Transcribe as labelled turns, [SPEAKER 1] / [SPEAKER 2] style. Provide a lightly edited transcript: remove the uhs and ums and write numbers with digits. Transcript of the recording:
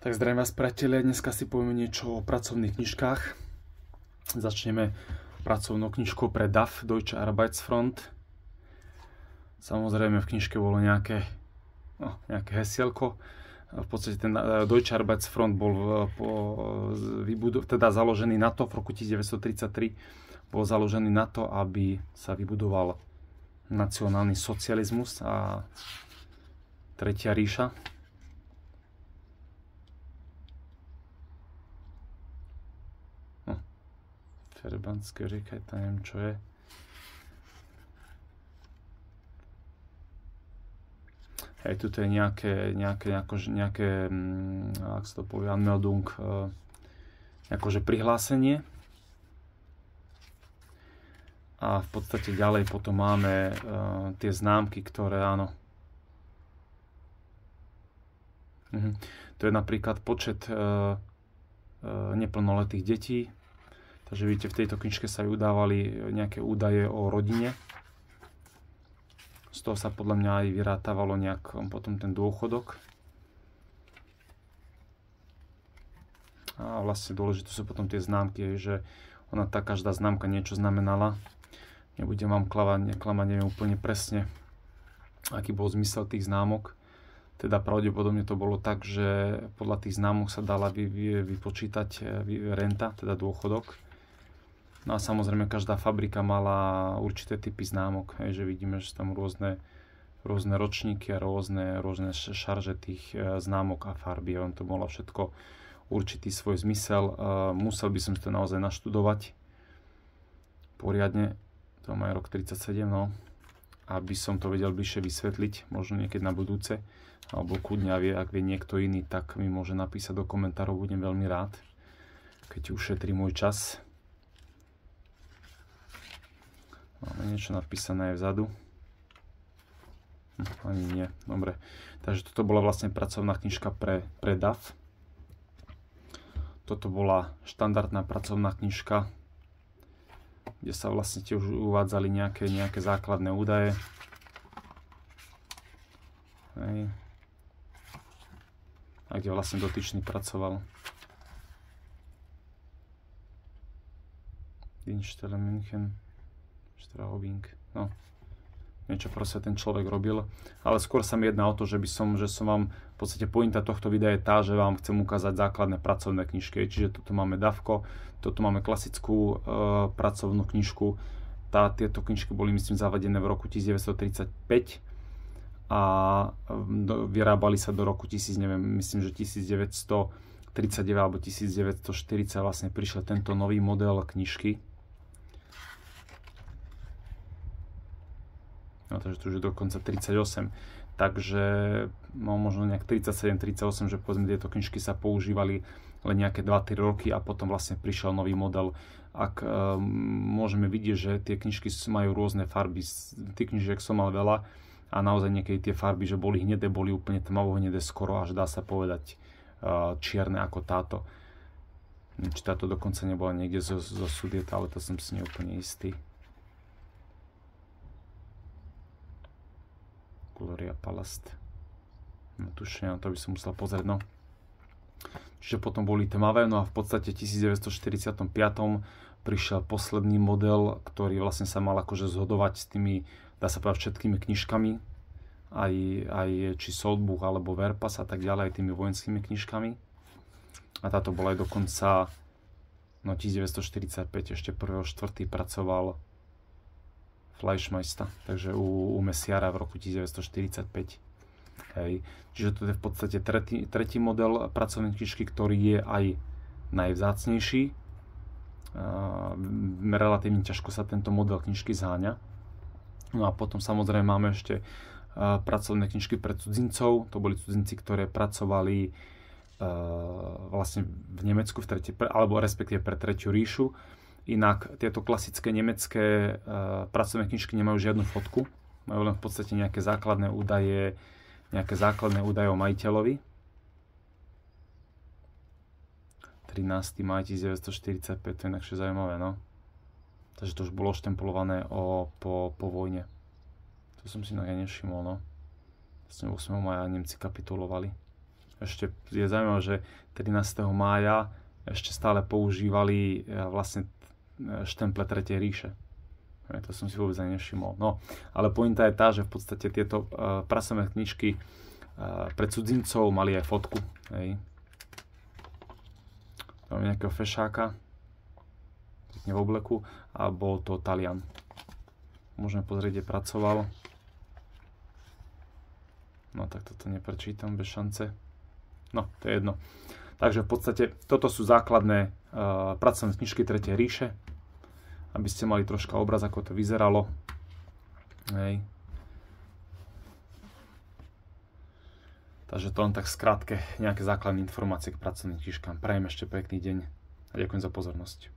[SPEAKER 1] Tak zdravím vás, priatelia, dneska si povieme niečo o pracovných knižkách. Začneme pracovnou knižkou pre DAF, Deutsche Arbeitsfront. Samozrejme v knižke bolo nejaké hesielko. V podstate ten Deutsche Arbeitsfront bol založený na to, v roku 1933 bol založený na to, aby sa vybudoval nacionálny socializmus a Tretia ríša. Ferbanské rieka, to neviem čo je. Hej, tu je nejaké, ak sa to povie, Anmeldung, akože prihlásenie. A v podstate ďalej potom máme tie známky, ktoré áno. To je napríklad počet neplnoletých detí. Takže vidíte, v tejto knižke sa udávali nejaké údaje o rodine. Z toho sa podľa mňa aj vyrátavalo nejak potom ten dôchodok. A vlastne dôležité sú potom tie známky, že ona každá známka niečo znamenala. Nebudem vám klamať, neviem úplne presne, aký bol zmysel tých známok. Teda pravdepodobne to bolo tak, že podľa tých známok sa dala vypočítať renta, teda dôchodok. No a samozrejme každá fabrika mala určité typy známok, že vidíme, že tam rôzne ročníky a rôzne šarže tých známok a farby. On to malo všetko určitý svoj zmysel. Musel by som to naozaj naštudovať poriadne, to má rok 37, no, aby som to vedel bližšie vysvetliť, možno niekedy na budúce, alebo kľudne, ak vie niekto iný, tak mi môže napísať do komentárov, budem veľmi rád, keď ušetrí môj čas. Máme niečo napísané aj vzadu. Ani nie. Dobre. Takže toto bola vlastne pracovná knižka pre DAF. Toto bola štandardná pracovná knižka, kde sa vlastne tiež uvádzali nejaké základné údaje. Hej. A kde vlastne dotyčný pracoval. Dienststelle München. No, niečo proste ten človek robil, ale skôr sa mi jedná o to, že som vám v podstate pointa tohto videa je tá, že vám chcem ukázať základné pracovné knižky, čiže toto máme DAFko, toto máme klasickú pracovnú knižku. Tieto knižky boli myslím zavedené v roku 1935 a vyrábali sa do roku myslím, že 1939 alebo 1940 vlastne prišiel tento nový model knižky. No, takže tu už je dokonca 38, takže možno nejak 37-38, že povedzme tieto knižky sa používali len nejaké 2-3 roky a potom vlastne prišiel nový model. Môžeme vidieť, že tie knižky majú rôzne farby, tých knižiek som mal veľa a naozaj niekedy tie farby, že boli hnedé, boli úplne tmavo hnedé, skoro až dá sa povedať čierne ako táto. Či táto dokonca nebola niekde zo Sudieta, ale to som si neúplne istý. Gloria Palast. No tušne, to by som musel pozrieť, no. Čiže potom boli tmavé, no a v podstate v 1945 prišiel posledný model, ktorý vlastne sa mal akože zhodovať s tými, dá sa povedať, všetkými knižkami, aj či Soldbuch alebo Verpas a tak ďalej, aj tými vojenskými knižkami. A táto bola aj dokonca, no 1945, ešte 1.4. pracoval Fleischmeister, takže u Messiara v roku 1945. Hej. Čiže to je v podstate tretí model pracovnej knižky, ktorý je aj najvzácnejší. Relatívne ťažko sa tento model knižky zháňa. No a potom samozrejme máme ešte pracovné knižky pre cudzincov. To boli cudzinci, ktoré pracovali vlastne v Nemecku, alebo respektíve pre Tretiu ríšu. Inak tieto klasické nemecké pracovné knižky nemajú žiadnu fotku, majú len v podstate nejaké základné údaje o majiteľovi. 13. maj 1945, to je inakšie zaujímavé, no. Takže to už bolo štempelované po vojne. To som si inak aj nevšimol, no. Vlastne 8. maja Nemci kapitulovali. ešte je zaujímavé, že 13. mája ešte stále používali vlastne štemple Tretej ríše. To som si vôbec ani nevšimol. No, ale pointa je tá, že v podstate tieto pracovné knižky pre cudzincov mali aj fotku. Hej. Máme nejakého fešáka v obleku a bol to Talian. Môžeme pozrieť, kde pracoval. No tak toto neprečítam bez šance. No, to je jedno. Takže v podstate toto sú základné pracovné knižky Tretej ríše, aby ste mali troška obraz, ako to vyzeralo. Hej. Takže to len tak skrátke nejaké základné informácie k pracovným knižkám. Prajem ešte pekný deň a ďakujem za pozornosť.